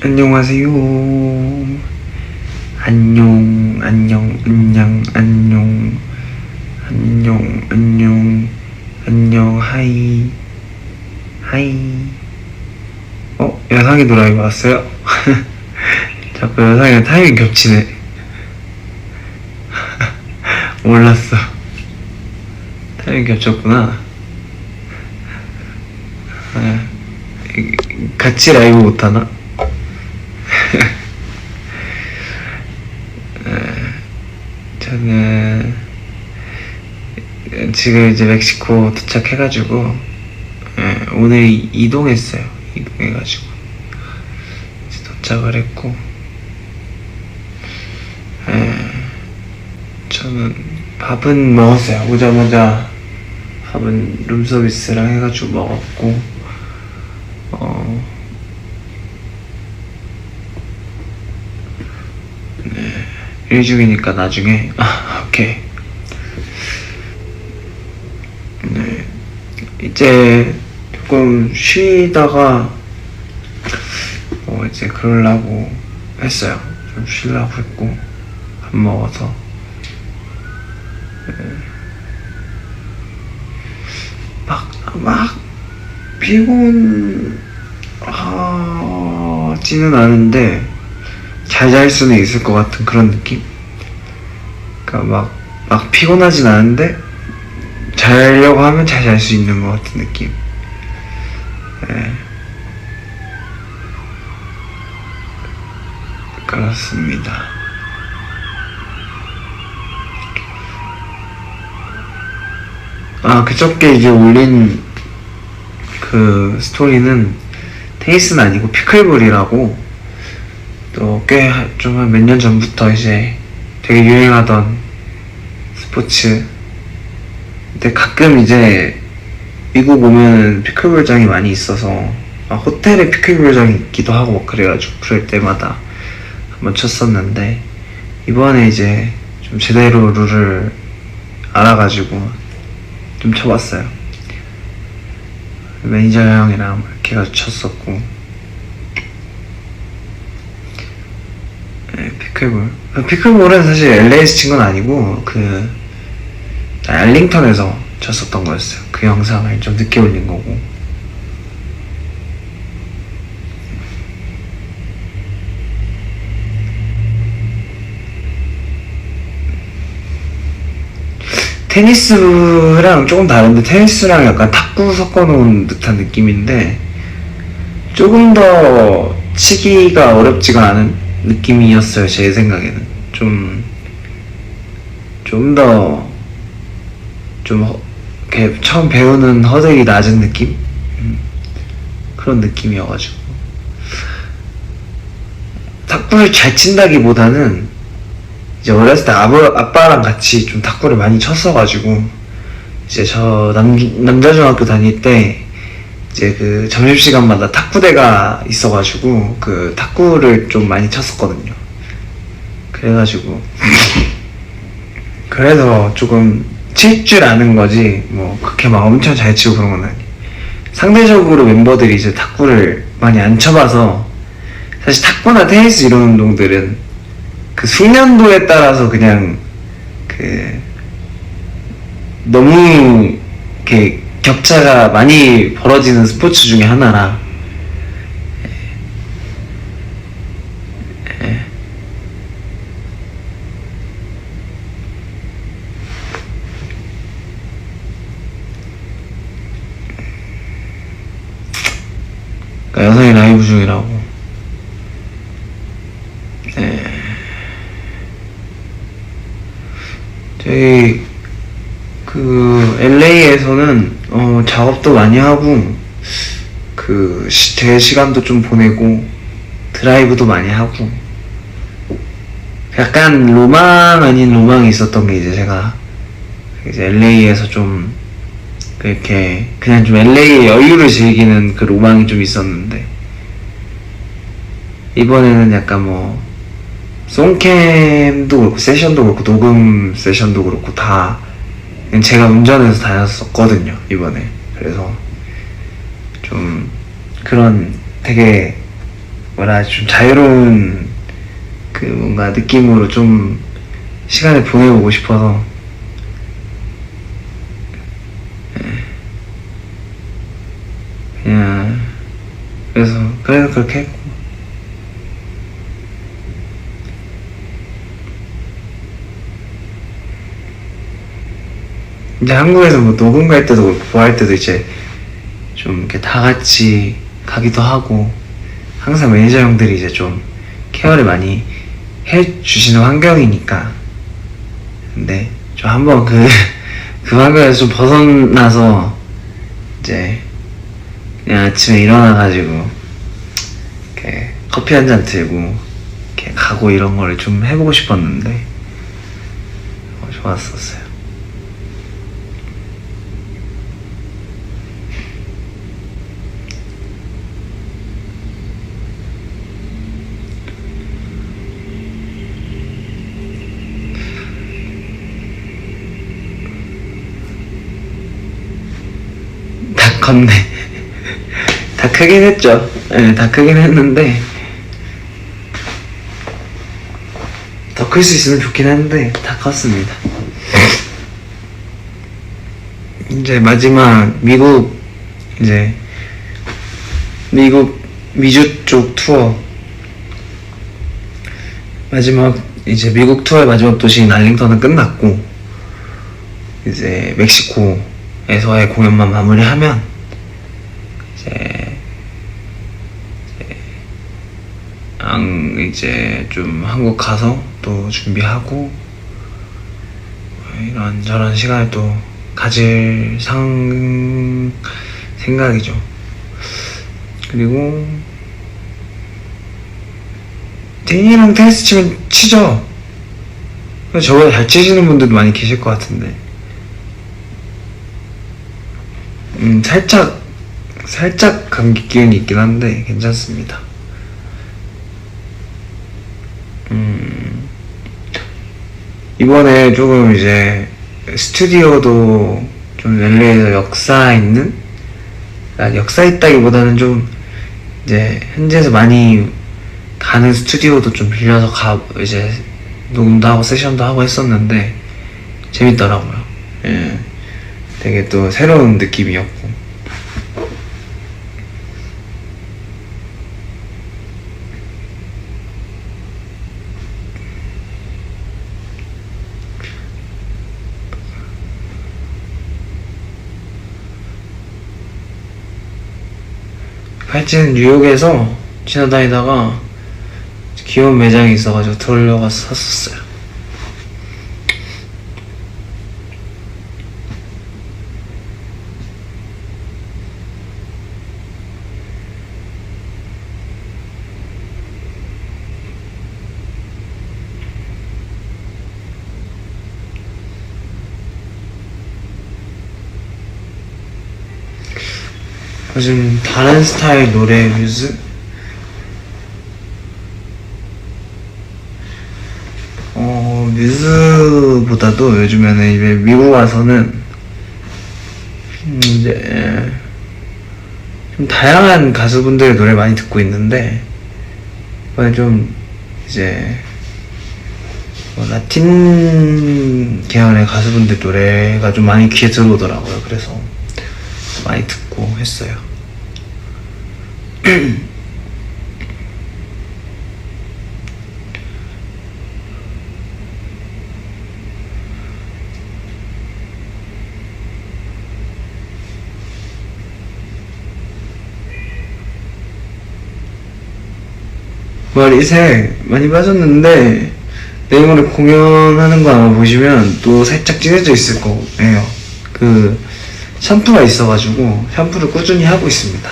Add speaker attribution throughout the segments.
Speaker 1: 안녕하세요. 안녕, 안녕, 안녕, 안녕, 안녕, 안녕, 안녕, 하이, 하이. 여상이 노라이 왔어요? 자꾸 여상이랑 타이밍 겹치네. 몰랐어. 타이밍 겹쳤구나. 같이 라이브 못하나? 저는 지금 이제 멕시코 도착해가지고 오늘 이동했어요. 이동해가지고 이제 도착을 했고 저는 밥은 먹었어요. 오자마자 밥은 룸서비스랑 해가지고 먹었고 일 중이니까 나중에 오케이. 네, 이제 조금 쉬다가 이제 그러려고 했어요. 좀 쉬려고 했고 밥 먹어서 막 피곤하지는 않은데 잘 잘 수는 있을 것 같은 그런 느낌? 그러니까 막 피곤하진 않은데 자려고 하면 잘 잘 수 있는 것 같은 느낌. 그렇습니다. 그저께 이제 올린 그 스토리는 테니스는 아니고 피클볼이라고 또 꽤 좀 한 몇 년 전부터 이제 되게 유행하던 스포츠. 근데 가끔 이제 미국 오면 피클볼장이 많이 있어서 호텔에 피클볼장이 있기도 하고 막 그래가지고 그럴 때마다 한번 쳤었는데 이번에 이제 좀 제대로 룰을 알아가지고 좀 쳐봤어요. 매니저 형이랑 이렇게 해가지고 쳤었고 피클볼은 사실 LA에서 친 건 아니고 그 알링턴에서 쳤었던 거였어요. 그 영상을 좀 늦게 올린 거고. 테니스랑 조금 다른데 테니스랑 약간 탁구 섞어놓은 듯한 느낌인데 조금 더 치기가 어렵지가 않은 느낌이었어요. 제 생각에는 좀 이렇게 처음 배우는 허들이 낮은 느낌? 그런 느낌이어가지고 탁구를 잘 친다기보다는 이제 어렸을 때 아빠랑 같이 좀 탁구를 많이 쳤어가지고 이제 저 남자중학교 다닐 때 이제 그 점심시간마다 탁구대가 있어가지고 그 탁구를 좀 많이 쳤었거든요. 그래가지고 그래서 조금 칠 줄 아는 거지 뭐 그렇게 막 엄청 잘 치고 그런 건 아니에요. 상대적으로 멤버들이 이제 탁구를 많이 안 쳐봐서 사실 탁구나 테니스 이런 운동들은 그 숙련도에 따라서 그냥 그 너무 이렇게 격차가 많이 벌어지는 스포츠 중에 하나라 그러니까 여성이 라이브 중이라고. 저희 그 LA에서는 작업도 많이 하고 그 제 시간도 좀 보내고 드라이브도 많이 하고 약간 로망 아닌 로망이 있었던 게 이제 제가 이제 LA에서 좀 이렇게 그냥 좀 LA의 여유를 즐기는 그 로망이 좀 있었는데 이번에는 약간 뭐 송캠도 그렇고 세션도 그렇고 녹음 세션도 그렇고 다 제가 운전해서 다녔었거든요 이번에. 그래서 좀 그런 되게 뭐라 좀 자유로운 그 뭔가 느낌으로 좀 시간을 보내보고 싶어서 그냥 그래서 그렇게 했고, 이제 한국에서 뭐 녹음 갈 때도 뭐 할 때도 이제 좀 이렇게 다 같이 가기도 하고, 항상 매니저 형들이 이제 좀 케어를 많이 해주시는 환경이니까. 근데 좀 한번 그 환경에서 좀 벗어나서 이제 그냥 아침에 일어나가지고 이렇게 커피 한 잔 들고 이렇게 가고 이런 거를 좀 해보고 싶었는데 좋았었어요. 다 컸네. 다 크긴 했죠. 네, 다 크긴 했는데 더 클 수 있으면 좋긴 한데 다 컸습니다. 이제 마지막 미국 미주 쪽 투어 마지막 이제 미국 투어의 마지막 도시인 알링턴은 끝났고, 이제 멕시코에서의 공연만 마무리하면 이제 좀 한국 가서 또 준비하고 이런저런 시간을 또 가질 생각이죠. 그리고 데니랑 테니스 치죠. 저보다 잘 치시는 분들도 많이 계실 것 같은데, 살짝 감기 기운이 있긴 한데 괜찮습니다. 이번에 조금 이제 스튜디오도 좀 LA에서 역사 있다기보다는 좀 이제 현지에서 많이 가는 스튜디오도 좀 빌려서 이제 녹음도 하고 세션도 하고 했었는데 재밌더라고요. 예, 되게 또 새로운 느낌이었고. 팔찌는 뉴욕에서 지나다니다가 귀여운 매장이 있어가지고 들어가서 샀었어요. 요즘 다른 스타일 노래 뮤즈? 뮤즈보다도 요즘에는 이제 미국 와서는 이제 좀 다양한 가수분들의 노래 많이 듣고 있는데, 이번에 좀 이제 라틴 계열의 가수분들 노래가 좀 많이 귀에 들어오더라고요. 그래서 많이 듣고 했어요. 머리색 많이 빠졌는데 내일모레 공연하는 거 아마 보시면 또 살짝 진해져 있을 거예요. 그 샴푸가 있어가지고 샴푸를 꾸준히 하고 있습니다.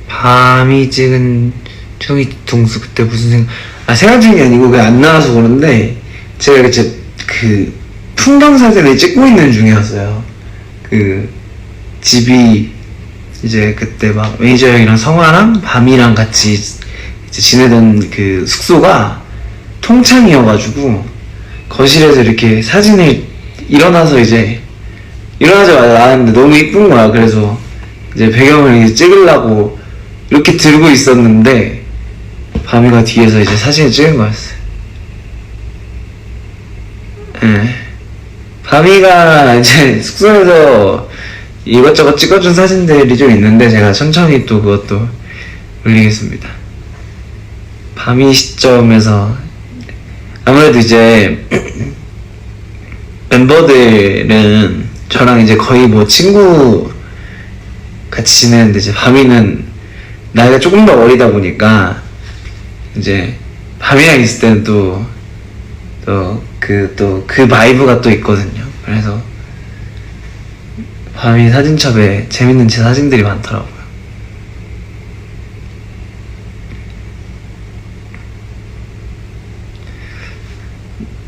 Speaker 1: 밤이 찍은 청이 동수 그때 무슨 생각 중이 아니고 그게 안 나와서 그런데, 제가 이제 그 풍경 사진을 찍고 있는 중이었어요. 그 집이 이제 그때 막 매니저 형이랑 성화랑 밤이랑 같이 이제 지내던 그 숙소가 통창이어가지고 거실에서 이렇게 사진을 일어나서 이제 일어나자마자 나왔는데 너무 이쁜 거야. 그래서 이제 배경을 이제 찍으려고 이렇게 들고 있었는데 밤이가 뒤에서 이제 사진을 찍은 거였어요. 예. 밤이가 이제 숙소에서 이것저것 찍어준 사진들이 좀 있는데 제가 천천히 또 그것도 올리겠습니다. 밤이 시점에서 아무래도 이제 멤버들은 저랑 이제 거의 뭐 친구 같이 지내는데 이제 밤이는 나이가 조금 더 어리다 보니까 이제 밤이랑 있을 때는 그 바이브가 또 있거든요. 그래서 밤이 사진첩에 재밌는 제 사진들이 많더라고요.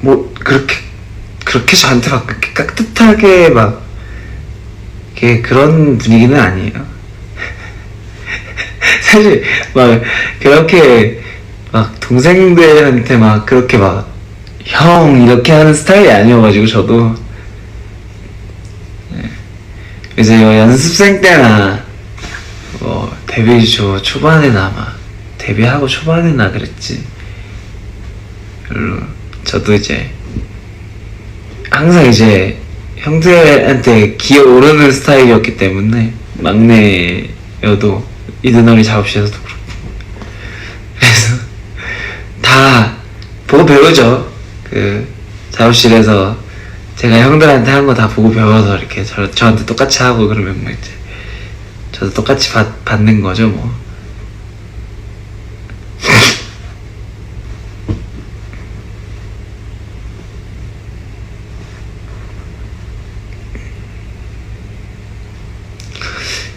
Speaker 1: 뭐 그렇게 저한테 막 그렇게 깍듯하게 막 이렇게 그런 분위기는 아니에요. 사실 막 그렇게 막 동생들한테 막 그렇게 막 형 이렇게 하는 스타일이 아니어가지고 저도 이제 연습생 때나 뭐 데뷔 초반에나 아마 데뷔하고 초반에나 그랬지. 별로 저도 이제 항상 이제 형들한테 기어오르는 스타일이었기 때문에 막내여도 이든어리 작업실에서도 그렇고 그래서 다 보고 배우죠. 그 작업실에서 제가 형들한테 한 거 다 보고 배워서 이렇게 저한테 똑같이 하고 그러면 뭐 이제 저도 똑같이 받는 거죠 뭐.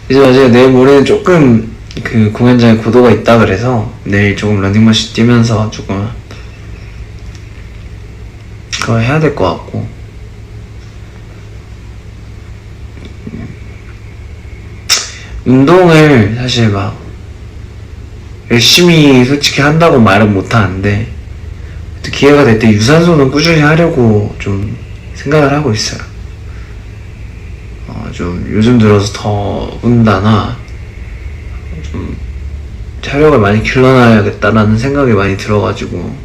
Speaker 1: 이제 맞아요. 내일 모레는 조금 그 공연장에 고도가 있다 그래서 내일 조금 러닝머신 뛰면서 조금 그거 해야 될 것 같고 운동을 사실 막 열심히 솔직히 한다고 말은 못하는데 기회가 될 때 유산소는 꾸준히 하려고 좀 생각을 하고 있어요. 좀 요즘 들어서 더군다나 좀 체력을 많이 길러놔야겠다라는 생각이 많이 들어가지고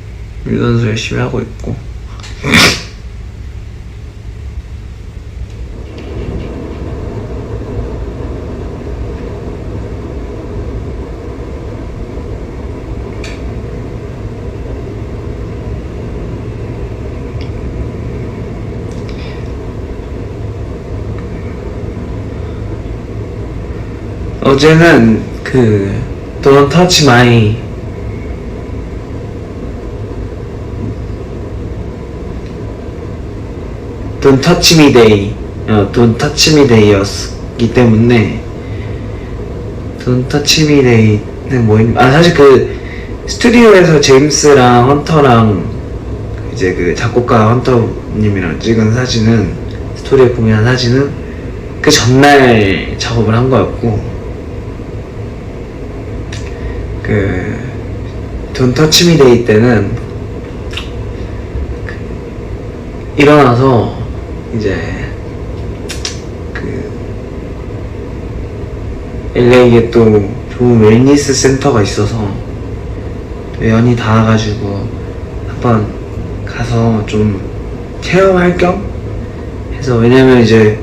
Speaker 1: 유산소 열심히 하고 있고 어제는 그 Don't Touch My Don't Touch Me Day Don't Touch Me Day였기 때문에 Don't Touch Me Day는 뭐였냐 사실 그 스튜디오에서 제임스랑 헌터랑 이제 그 작곡가 헌터님이랑 찍은 사진은 스토리에 공개한 사진은 그 전날 작업을 한 거였고 그 Don't Touch Me Day 때는 일어나서 이제 그 LA에 또 좋은 웰니스 센터가 있어서 연이 닿아가지고 한번 가서 좀 체험할 겸 해서 왜냐면 이제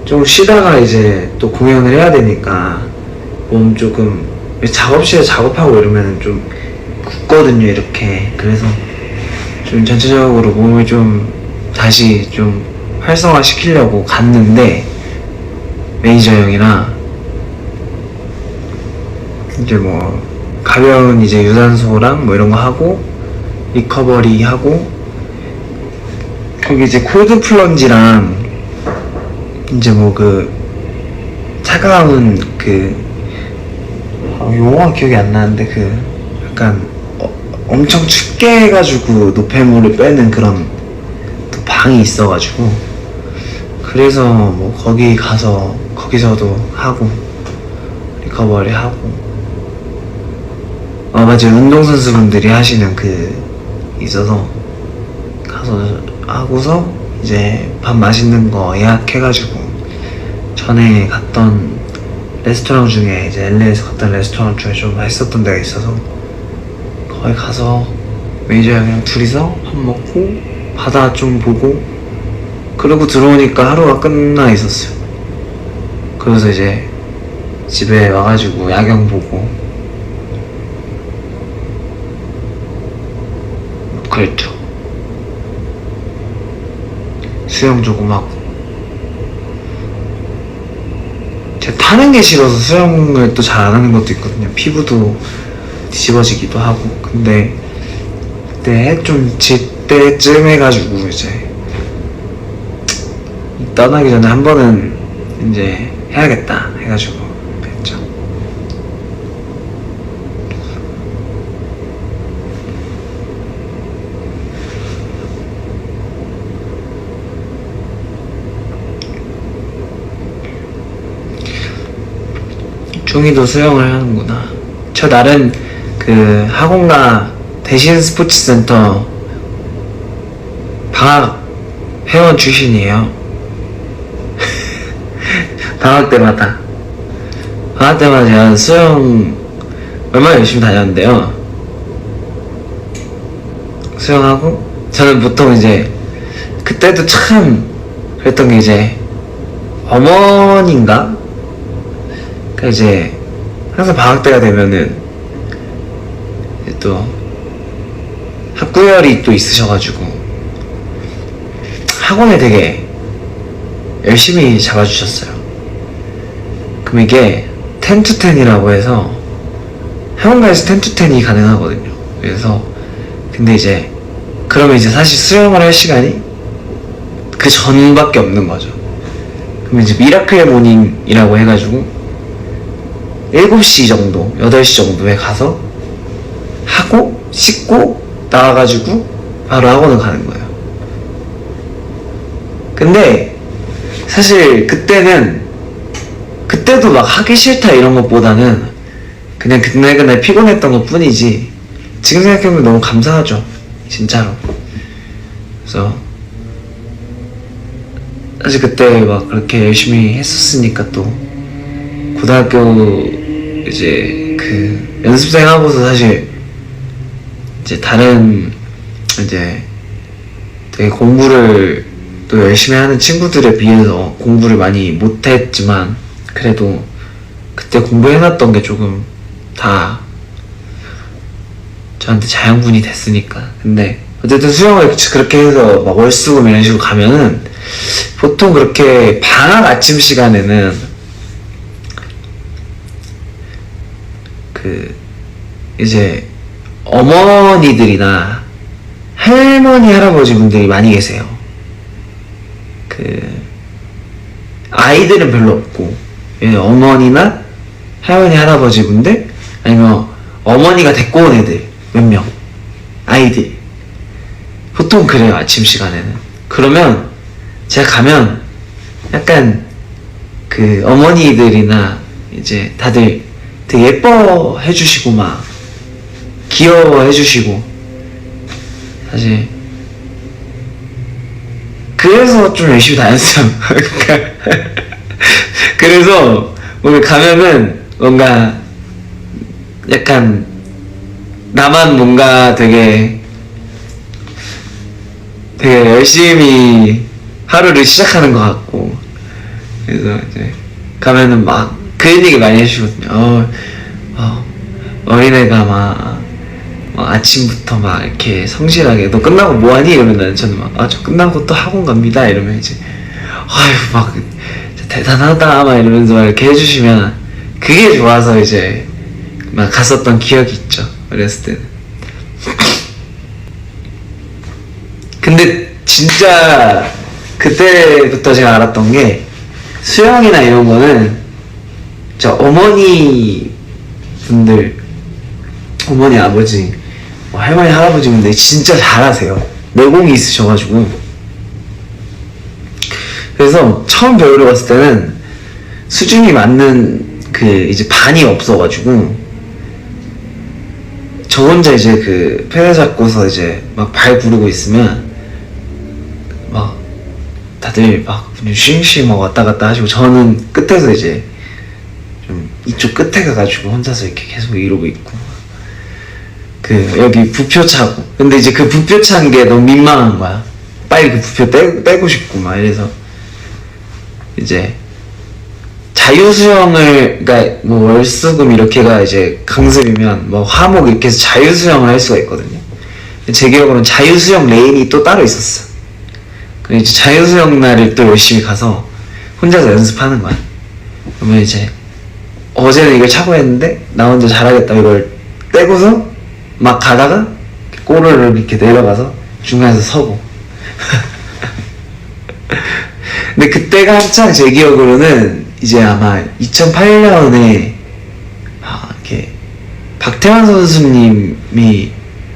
Speaker 1: 좀 쉬다가 이제 또 공연을 해야 되니까 몸 조금 작업실에 작업하고 이러면 좀 굳거든요 이렇게. 그래서 좀 전체적으로 몸을 좀 다시 좀 활성화 시키려고 갔는데 매니저 형이랑 이제 뭐 가벼운 이제 유산소랑 뭐 이런 거 하고 리커버리 하고 거기 이제 콜드 플런지랑 이제 뭐 그 차가운 그 용어가 기억이 안 나는데 그 약간 엄청 춥게 해가지고 노폐물을 빼는 그런 또 방이 있어가지고 그래서 뭐 거기 가서 거기서도 하고 리커버리 하고 맞아요. 운동선수분들이 하시는 그 있어서 가서 하고서 이제 밥 맛있는 거 예약해가지고 전에 갔던 레스토랑 중에 이제 LA에서 갔던 레스토랑 중에 좀 맛있었던 데가 있어서 거기 가서 매니저 형이랑 둘이서 밥 먹고 바다 좀 보고 그러고 들어오니까 하루가 끝나 있었어요. 그래서 이제 집에 와가지고 야경 보고 그랬죠. 수영 조금 하고 제가 타는 게 싫어서 수영을 또 잘 안 하는 것도 있거든요. 피부도 뒤집어지기도 하고. 근데 그때 해 좀 질 때쯤 해가지고 이제 떠나기 전에 한 번은 이제 해야겠다 해가지고 했죠. 중이도 수영을 하는구나. 저 나름 그 학원가 대신 스포츠센터 방학 회원 출신이에요. 방학 때마다 제가 수영 얼마나 열심히 다녔는데요. 수영하고 저는 보통 이제 그때도 참 그랬던 게 이제 어머니인가? 그러니까 이제 항상 방학 때가 되면은 이제 또 학구열이 또 있으셔가지고 학원을 되게 열심히 잡아주셨어요. 그럼 이게 10-10이라고 해서 학원가에서 10-10이 가능하거든요. 그래서 근데 이제 그러면 이제 사실 수영을 할 시간이 그 전밖에 없는 거죠. 그럼 이제 미라클 모닝이라고 해가지고 7시 정도, 8시 정도에 가서 하고 씻고 나와가지고 바로 학원을 가는 거예요. 근데 사실 그때도 막 하기 싫다 이런 것보다는 그냥 그날 피곤했던 것 뿐이지 지금 생각해보면 너무 감사하죠. 진짜로. 그래서 사실 그때 막 그렇게 열심히 했었으니까 또 고등학교 이제 그 연습생 하고서 사실 이제 다른 이제 되게 공부를 또 열심히 하는 친구들에 비해서 공부를 많이 못했지만 그래도 그때 공부해놨던 게 조금 다 저한테 자양분이 됐으니까. 근데 어쨌든 수영을 그렇게 해서 막 월수금 이런 식으로 가면은 보통 그렇게 방학 아침 시간에는 그 이제 어머니들이나 할머니 할아버지 분들이 많이 계세요. 그 아이들은 별로 없고 어머니나 할머니 할아버지 분들 아니면 어머니가 데리고 온 애들 몇 명 아이들 보통 그래요. 아침 시간에는. 그러면 제가 가면 약간 그 어머니들이나 이제 다들 되게 예뻐해 주시고 막 귀여워해 주시고 사실 그래서 좀 열심히 다녔어요. 그래서 뭔가 가면은 뭔가 약간 나만 뭔가 되게 열심히 하루를 시작하는 것 같고 그래서 이제 가면은 막 그런 얘기 많이 해주시거든요. 어린애가 막 아침부터 막 이렇게 성실하게 너 끝나고 뭐하니? 이러면 저는 막 저 끝나고 또 학원 갑니다 이러면 이제 아유 막 대단하다 막 이러면서 막 이렇게 해주시면 그게 좋아서 이제 막 갔었던 기억이 있죠. 어렸을 때는. 근데 진짜 그때부터 제가 알았던 게 수영이나 이런 거는 저 어머니 분들 어머니 아버지 할머니 할아버지 분들 진짜 잘하세요. 내공이 있으셔가지고. 그래서 처음 배우러 갔을 때는 수준이 맞는 그 이제 반이 없어가지고 저 혼자 이제 그 페달 잡고서 이제 막 발 구르고 있으면 막 다들 막 쉬잉쉬잉 막 왔다 갔다 하시고 저는 끝에서 이제 좀 이쪽 끝에 가가지고 혼자서 이렇게 계속 이러고 있고 그 여기 부표 차고 근데 이제 그 부표 찬 게 너무 민망한 거야. 빨리 그 부표 떼고 싶고 막 이래서 이제 자유수영을 그러니까 뭐 월수금 이렇게가 이제 강습이면 뭐 화목 이렇게 해서 자유수영을 할 수가 있거든요. 제 기억으로는 자유수영 레인이 또 따로 있었어. 그래서 이제 자유수영 날을 또 열심히 가서 혼자서 연습하는 거야. 그러면 이제 어제는 이걸 차고 했는데 나 혼자 잘하겠다 이걸 떼고서 막 가다가 꼬르르 이렇게 내려가서 중간에서 서고 근데 그때가 한창 제 기억으로는 이제 아마 2008년에 이렇게 박태환 선수님이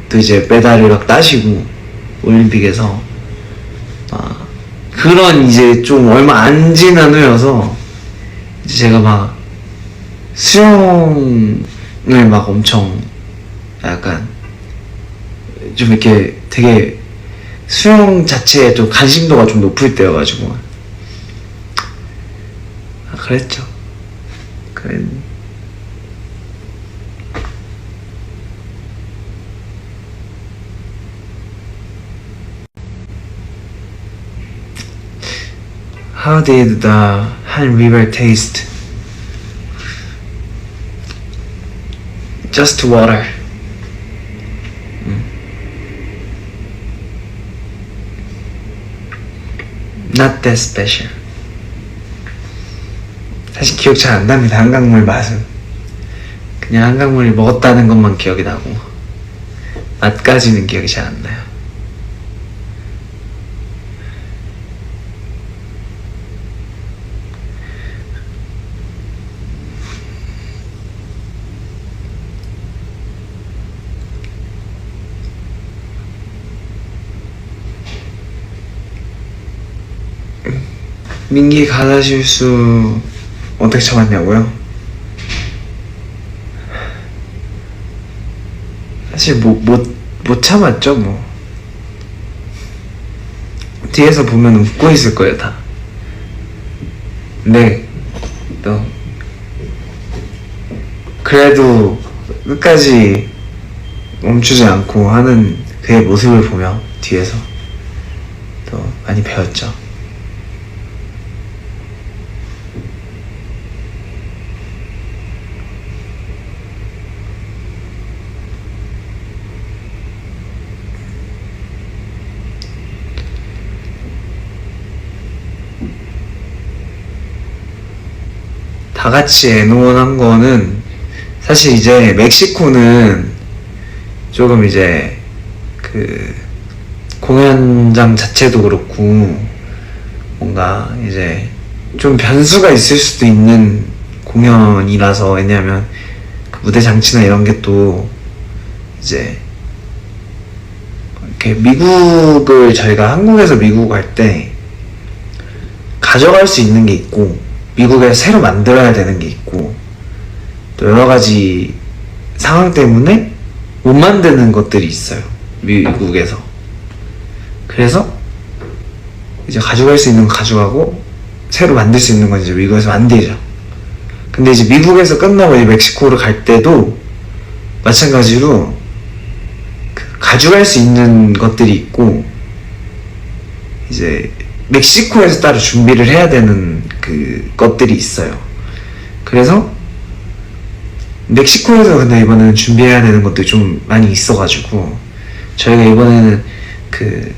Speaker 1: 또 이제 메달을 막 따시고 올림픽에서 그런 이제 좀 얼마 안 지난 후여서 이제 제가 막 수영을 막 엄청 약간 좀 이렇게 되게 수영 자체에 좀 관심도가 좀 높을 때여가지고 그랬죠. How did the Han River taste? Just water. Not that special. 사실 기억 잘 안 납니다. 한강물 맛은 그냥 한강물을 먹었다는 것만 기억이 나고 맛까지는 기억이 잘 안 나요. 민기 가다 실수 어떻게 참았냐고요? 사실 못 참았죠 뭐. 뒤에서 보면 웃고 있을 거예요 다. 근데 또 그래도 끝까지 멈추지 않고 하는 그의 모습을 보며 뒤에서 또 많이 배웠죠. 다 같이 애노원한 거는 사실 이제 멕시코는 조금 이제 그 공연장 자체도 그렇고 뭔가 이제 좀 변수가 있을 수도 있는 공연이라서 왜냐하면 그 무대 장치나 이런 게 또 이제 이렇게 미국을 저희가 한국에서 미국 갈 때 가져갈 수 있는 게 있고 미국에 새로 만들어야 되는 게 있고 또 여러 가지 상황 때문에 못 만드는 것들이 있어요. 미국에서. 그래서 이제 가져갈 수 있는 거 가져가고 새로 만들 수 있는 건 이제 미국에서 만들죠. 근데 이제 미국에서 끝나고 이제 멕시코를 갈 때도 마찬가지로 가져갈 수 있는 것들이 있고 이제 멕시코에서 따로 준비를 해야 되는 그 것들이 있어요. 그래서 멕시코에서 근데 이번에는 준비해야 되는 것들이 좀 많이 있어가지고 저희가 이번에는 그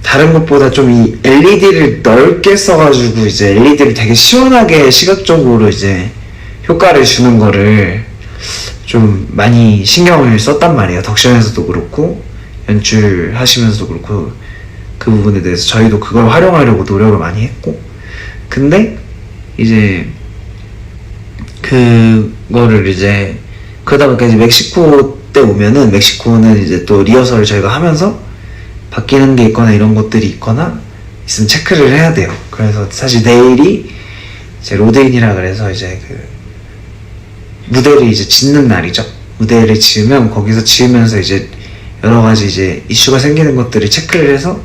Speaker 1: 다른 것보다 좀 이 LED를 넓게 써가지고 이제 LED를 되게 시원하게 시각적으로 이제 효과를 주는 거를 좀 많이 신경을 썼단 말이에요. 덕션에서도 그렇고 연출하시면서도 그렇고 그 부분에 대해서 저희도 그걸 활용하려고 노력을 많이 했고 근데 이제 그거를 이제 그러다 보니까 이제 멕시코 때 오면은 멕시코는 이제 또 리허설을 저희가 하면서 바뀌는 게 있거나 이런 것들이 있거나 있으면 체크를 해야 돼요. 그래서 사실 내일이 이제 로드인이라 그래서 이제 그 무대를 이제 짓는 날이죠. 무대를 지으면 거기서 지으면서 이제 여러 가지 이제 이슈가 생기는 것들을 체크를 해서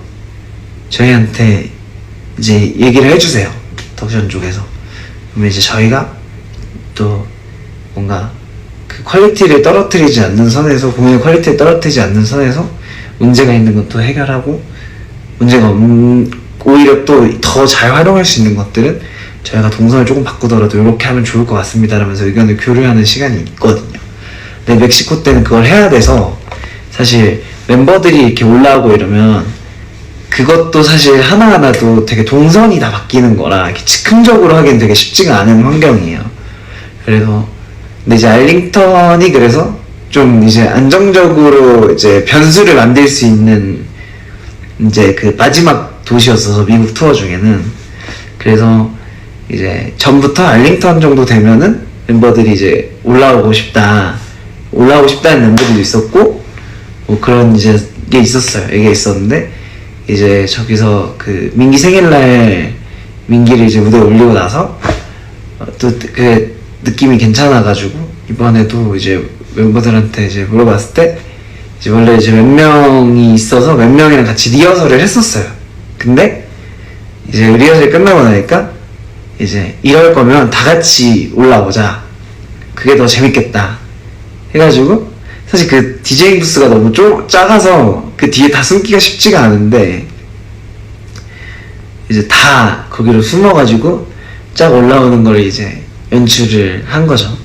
Speaker 1: 저희한테 이제 얘기를 해주세요. 덕션 쪽에서. 그러면 이제 저희가 또 뭔가 그 퀄리티를 떨어뜨리지 않는 선에서, 공연의 퀄리티를 떨어뜨리지 않는 선에서 문제가 있는 것도 해결하고, 문제가 오히려 또 더 잘 활용할 수 있는 것들은 저희가 동선을 조금 바꾸더라도 이렇게 하면 좋을 것 같습니다 라면서 의견을 교류하는 시간이 있거든요. 근데 멕시코 때는 그걸 해야 돼서 사실 멤버들이 이렇게 올라오고 이러면 그것도 사실 하나하나도 되게 동선이 다 바뀌는 거라 이렇게 즉흥적으로 하기엔 되게 쉽지가 않은 환경이에요. 그래서 근데 이제 알링턴이 그래서 좀 이제 안정적으로 이제 변수를 만들 수 있는 이제 그 마지막 도시였어서 미국 투어 중에는. 그래서 이제 전부터 알링턴 정도 되면은 멤버들이 이제 올라오고 싶다는 멤버들도 있었고, 뭐 그런 이제 게 있었어요. 이게 있었는데 이제 저기서 그 민기 생일날 민기를 이제 무대에 올리고 나서 또 그 느낌이 괜찮아가지고 이번에도 이제 멤버들한테 이제 물어봤을 때 이제 원래 이제 몇 명이 있어서 몇 명이랑 같이 리허설을 했었어요. 근데 이제 리허설이 끝나고 나니까 이제 이럴 거면 다 같이 올라오자, 그게 더 재밌겠다 해가지고, 사실 그 디제잉 부스가 너무 작아서 그 뒤에 다 숨기가 쉽지가 않은데 이제 다 거기로 숨어가지고 쫙 올라오는 걸 이제 연출을 한 거죠.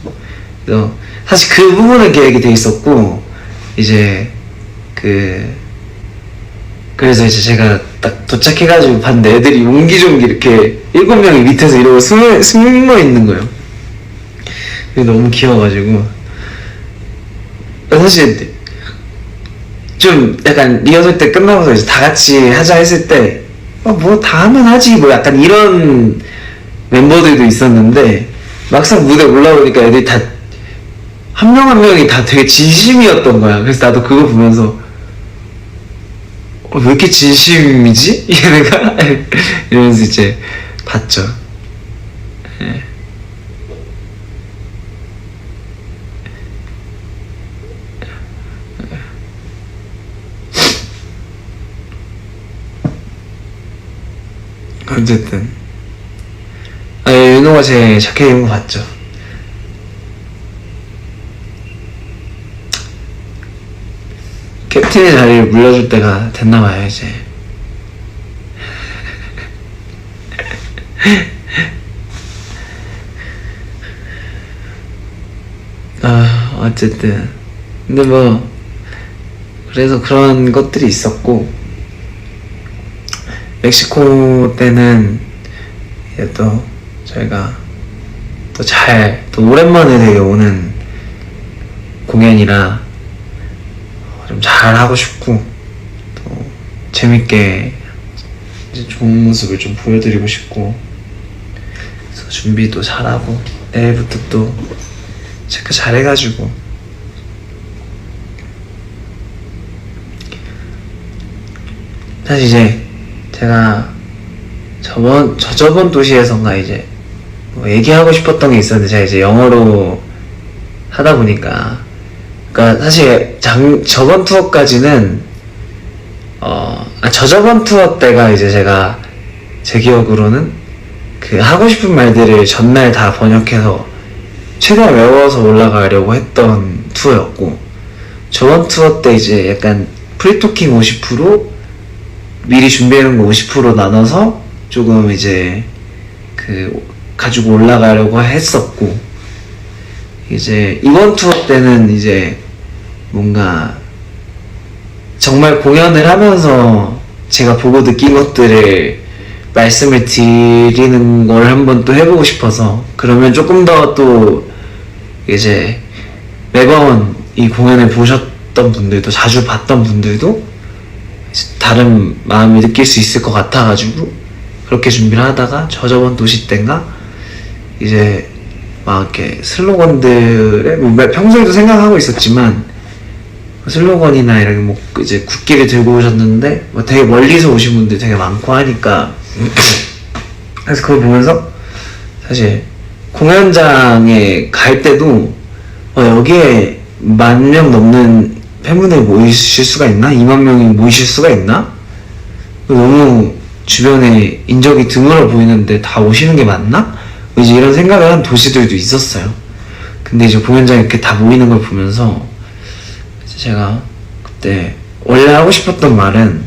Speaker 1: 그래서 사실 그 부분은 계획이 돼 있었고, 이제 그래서 이제 제가 딱 도착해가지고 봤는데 애들이 옹기종기 이렇게 7명이 밑에서 이러고 숨어 있는 거예요. 그게 너무 귀여워가지고. 사실 좀 약간 리허설 때 끝나고서 이제 다 같이 하자 했을 때 뭐 다 하면 하지 뭐 약간 이런 멤버들도 있었는데, 막상 무대 올라오니까 애들이 다 한 명 한 명이 다 되게 진심이었던 거야. 그래서 나도 그거 보면서 왜 이렇게 진심이지? 얘네가? 이러면서 이제 봤죠. 네. 어쨌든 윤호가 제 자켓 입은 거 봤죠? 캡틴의 자리를 물려줄 때가 됐나봐요 이제. 어쨌든 근데 뭐 그래서 그런 것들이 있었고, 멕시코 때는 이제 또 저희가 또 오랜만에 되게 오는 공연이라 좀 잘하고 싶고, 또 재밌게 이제 좋은 모습을 좀 보여드리고 싶고, 그래서 준비도 잘하고 내일부터 또 체크 잘해가지고 사실 이제 제가 저번 도시에선가 이제 뭐 얘기하고 싶었던 게 있었는데 제가 이제 영어로 하다 보니까, 그러니까 사실 저번 투어까지는 저저번 투어 때가 이제 제가 제 기억으로는 그 하고 싶은 말들을 전날 다 번역해서 최대한 외워서 올라가려고 했던 투어였고, 저번 투어 때 이제 약간 프리토킹 50%, 미리 준비해놓은 거 50% 나눠서 조금 이제 가지고 올라가려고 했었고, 이제 이번 투어 때는 이제 뭔가 정말 공연을 하면서 제가 보고 느낀 것들을 말씀을 드리는 걸 한번 또 해보고 싶어서, 그러면 조금 더 또 이제 매번 이 공연을 보셨던 분들도, 자주 봤던 분들도 다른 마음이 느낄 수 있을 것 같아가지고 그렇게 준비를 하다가, 저번 도시 때인가 이제 막 이렇게 슬로건들에 뭐 평소에도 생각하고 있었지만 슬로건이나 이렇게 뭐 이제 국기를 들고 오셨는데 뭐 되게 멀리서 오신 분들 되게 많고 하니까 그래서 그걸 보면서 사실 공연장에 갈 때도 여기에 10,000명 넘는 팬분들이 모이실 수가 있나? 20,000명이 모이실 수가 있나? 너무 주변에 인적이 드물어 보이는데 다 오시는 게 맞나? 이제 이런 생각을 한 도시들도 있었어요. 근데 이제 공연장에 이렇게 다 모이는 걸 보면서 제가 그때 원래 하고 싶었던 말은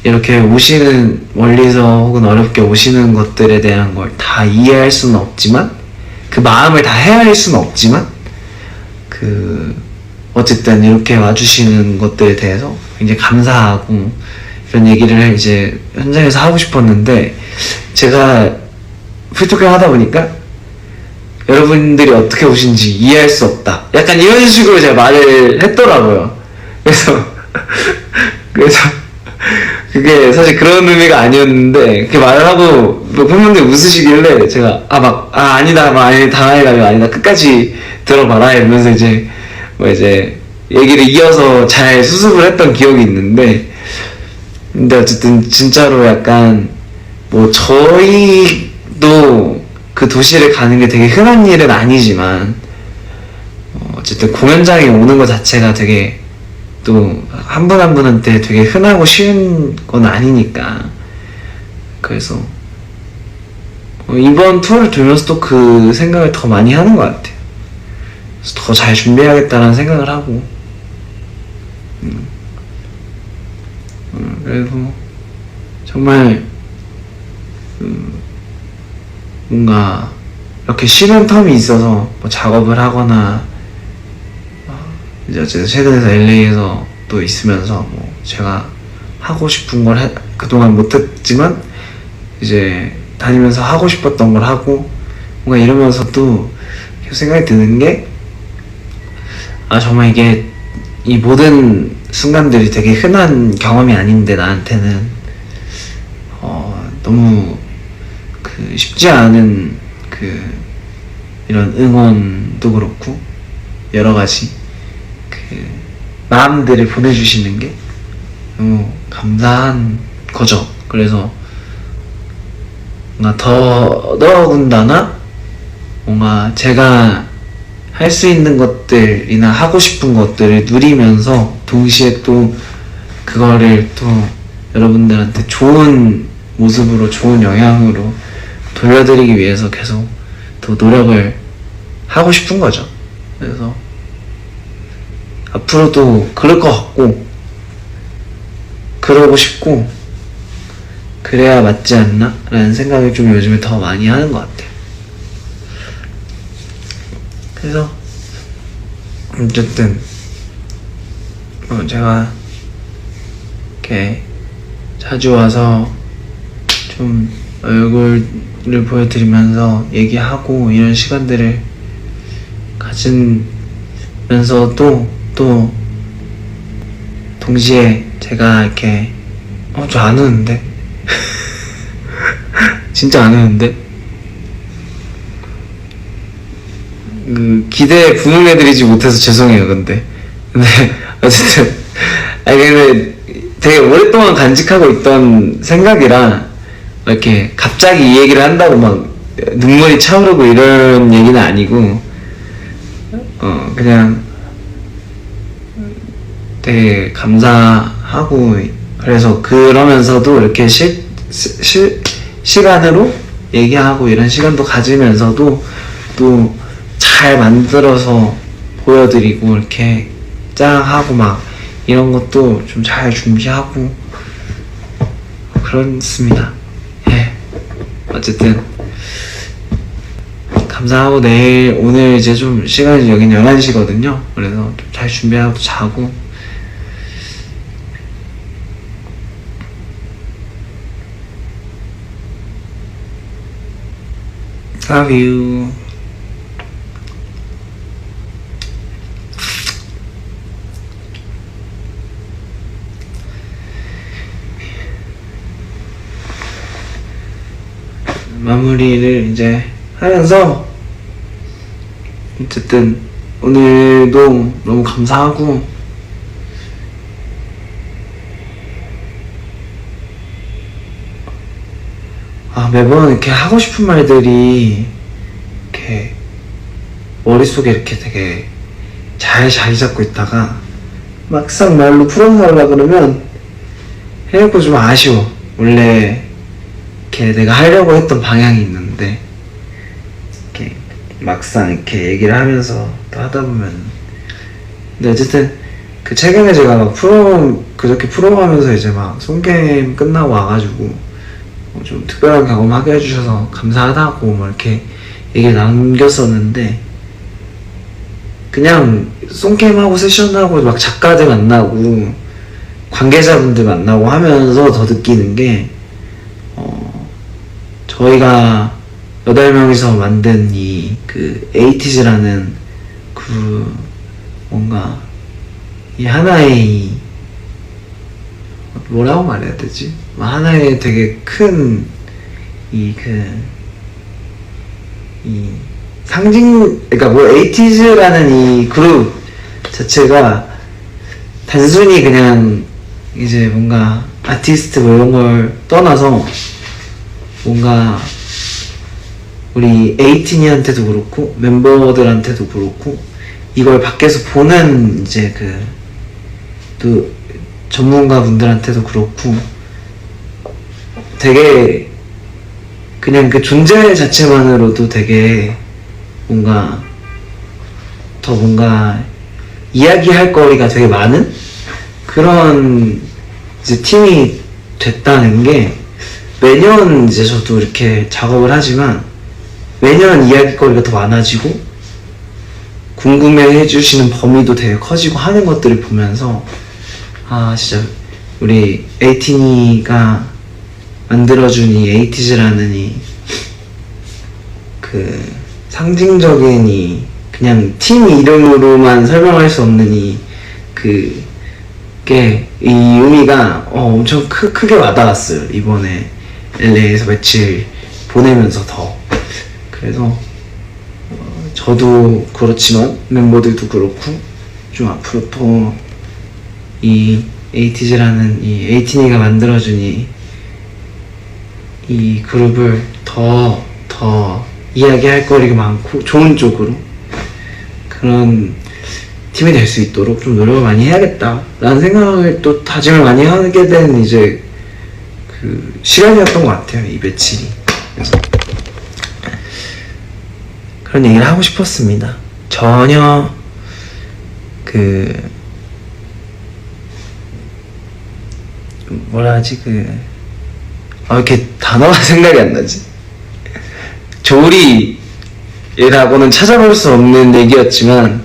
Speaker 1: 이렇게 오시는 멀리서 혹은 어렵게 오시는 것들에 대한 걸 다 이해할 수는 없지만 그 마음을 다 헤아릴 수는 없지만 어쨌든 이렇게 와주시는 것들에 대해서 굉장히 감사하고 이런 얘기를 이제 현장에서 하고 싶었는데 제가 프리토크를 하다 보니까 여러분들이 어떻게 오신지 이해할 수 없다 약간 이런 식으로 제가 말을 했더라고요. 그래서 그게 사실 그런 의미가 아니었는데 그렇게 말을 하고 팬분들이 웃으시길래 제가 아니다 당황해가지고 아니다 끝까지 들어봐라 이러면서 이제 얘기를 이어서 잘 수습을 했던 기억이 있는데 근데 어쨌든 진짜로 약간 저희도 그 도시를 가는 게 되게 흔한 일은 아니지만 어쨌든 공연장에 오는 것 자체가 되게 또 한 분 한 분한테 되게 흔하고 쉬운 건 아니니까 그래서 이번 투어를 돌면서 또 그 생각을 더 많이 하는 것 같아요. 그래서 더 잘 준비해야겠다는 생각을 하고 그리고 정말 뭔가 이렇게 쉬는 텀이 있어서 작업을 하거나 이제 어쨌든 최근에서 LA에서 또 있으면서 제가 하고 싶은 걸 그동안 못했지만 이제 다니면서 하고 싶었던 걸 하고 뭔가 이러면서 또 계속 생각이 드는 게 정말 이게 이 모든 순간들이 되게 흔한 경험이 아닌데 나한테는 너무 쉽지 않은 이런 응원도 그렇고 여러 가지 마음들을 보내주시는 게 너무 감사한 거죠. 그래서 뭔가 더더군다나 뭔가 제가 할 수 있는 것들이나 하고 싶은 것들을 누리면서 동시에 또 그거를 또 여러분들한테 좋은 모습으로 좋은 영향으로 돌려드리기 위해서 계속 더 노력을 하고 싶은 거죠. 그래서 앞으로도 그럴 것 같고 그러고 싶고 그래야 맞지 않나? 라는 생각을 좀 요즘에 더 많이 하는 것 같아요. 그래서 어쨌든 제가 이렇게 자주 와서 좀 얼굴을 보여드리면서 얘기하고 이런 시간들을 가지면서도 또 동시에 제가 이렇게 저 안 우는데 진짜 안 우는데 기대에 부응해드리지 못해서 죄송해요. 근데 어쨌든 근데 되게 오랫동안 간직하고 있던 생각이라 이렇게 갑자기 이 얘기를 한다고 막 눈물이 차오르고 이런 얘기는 아니고 그냥 되게 감사하고 그래서 그러면서도 이렇게 시간으로 얘기하고 이런 시간도 가지면서도 또 잘 만들어서 보여드리고 이렇게 짱 하고 막 이런 것도 좀 잘 준비하고 그렇습니다. 어쨌든 감사하고 오늘 이제 좀 시간이 여긴 11시거든요 그래서 좀 잘 준비하고 자고 Love you. 마무리를 이제 하면서 어쨌든 오늘도 너무 감사하고 매번 이렇게 하고 싶은 말들이 이렇게 머릿속에 이렇게 되게 잘 자리 잡고 있다가 막상 말로 풀어서 하려고 그러면 해놓고 좀 아쉬워. 원래 이렇게 내가 하려고 했던 방향이 있는데 이렇게 막상 이렇게 얘기를 하면서 또 하다 보면, 근데 어쨌든 그 최근에 제가 막 그렇게 프로하면서 이제 막 손게임 끝나고 와가지고 좀 특별한 경험하게 해주셔서 감사하다고 뭐 이렇게 얘기를 남겼었는데, 그냥 손게임하고 세션하고 막 작가들 만나고 관계자분들 만나고 하면서 더 느끼는 게, 저희가 8명이서 만든 그 에이티즈라는 그 뭔가 이 하나의 뭐라고 말해야 되지? 하나의 되게 큰 이 상징, 그러니까 뭐 에이티즈라는 이 그룹 자체가 단순히 그냥 이제 뭔가 아티스트 뭐 이런 걸 떠나서 뭔가 우리 에이티니한테도 그렇고 멤버들한테도 그렇고 이걸 밖에서 보는 이제 또 전문가 분들한테도 그렇고 되게 그냥 그 존재 자체만으로도 되게 뭔가 더 뭔가 이야기할 거리가 되게 많은 그런 이제 팀이 됐다는 게, 매년 이제 저도 이렇게 작업을 하지만 매년 이야기거리가 더 많아지고 궁금해 해주시는 범위도 되게 커지고 하는 것들을 보면서 진짜 우리 에이티니가 만들어준 이 에이티즈라는 그 상징적인 그냥 팀 이름으로만 설명할 수 없는 그게 이 의미가 엄청 크게 와닿았어요. 이번에 LA에서 며칠 보내면서 더. 그래서 저도 그렇지만 멤버들도 그렇고 좀 앞으로 또 이 에이티즈라는 이 에이티니가 만들어준 이 그룹을 더 이야기할 거리가 많고 좋은 쪽으로 그런 팀이 될 수 있도록 좀 노력을 많이 해야겠다 라는 생각을 또 다짐을 많이 하게 된 이제 그 시간이었던 것 같아요, 이 며칠이. 그래서 그런 얘기를 하고 싶었습니다. 전혀 뭐라 하지, 이렇게 단어가 생각이 안 나지. 조리라고는 찾아볼 수 없는 얘기였지만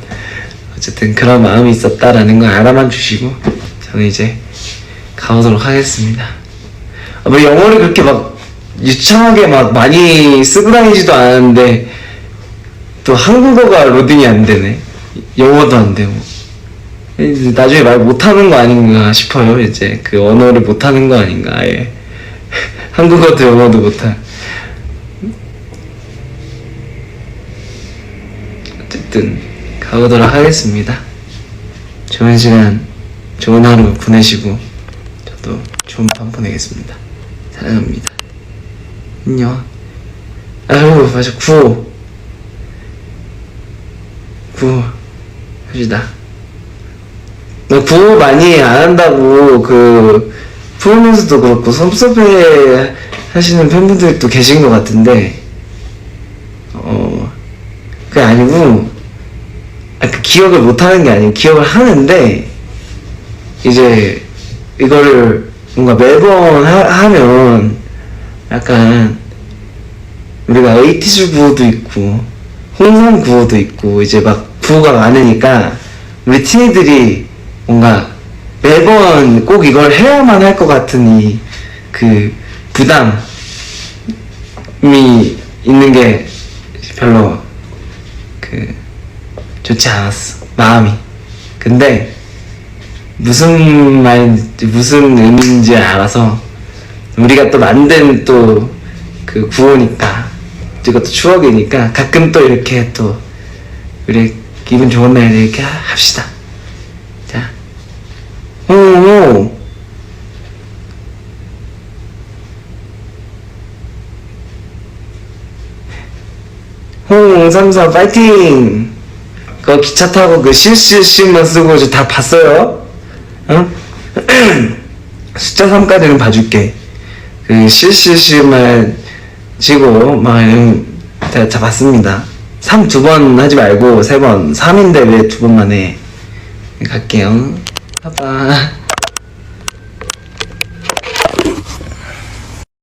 Speaker 1: 어쨌든 그런 마음이 있었다라는 걸 알아만 주시고 저는 이제 가보도록 하겠습니다. 뭐 영어를 그렇게 막 유창하게 막 많이 쓰고 다니지도 않았는데 또 한국어가 로딩이 안 되네. 영어도 안 되고. 나중에 말 못하는 거 아닌가 싶어요. 이제 그 언어를 못하는 거 아닌가, 아예. 한국어도 영어도 못할. 어쨌든 가보도록 하겠습니다. 좋은 시간, 좋은 하루 보내시고 저도 좋은 밤 보내겠습니다. 사랑합니다. 안녕. 아유, 맞아, 구호 합시다. 구호 많이 안 한다고 프로면서도 그렇고 섭섭해 하시는 팬분들도 계신 것 같은데, 그게 아니고, 기억을 못 하는 게 아니고 기억을 하는데, 이제 이거를 뭔가 매번 하면 약간 우리가 에이티즈 구호도 있고 홍삼 구호도 있고 이제 막 구호가 많으니까 우리 티니들이 뭔가 매번 꼭 이걸 해야만 할 것 같은 그 부담이 있는 게 별로 좋지 않았어, 마음이. 근데 무슨 의미인지 알아서 우리가 또 만든 또 그 구호니까 이것도 추억이니까 가끔 또 이렇게 또 우리 기분 좋은 날 이렇게 합시다. 자, 오. 홍삼사 파이팅! 그 기차 타고 그 실시만 쓰고 저 다 봤어요? 응? 숫자 3까지는 봐줄게. 그 실시만 치고 막 다 봤습니다. 3 2번 하지 말고 3번. 3인데 왜 2번만 해? 갈게요. 봐봐.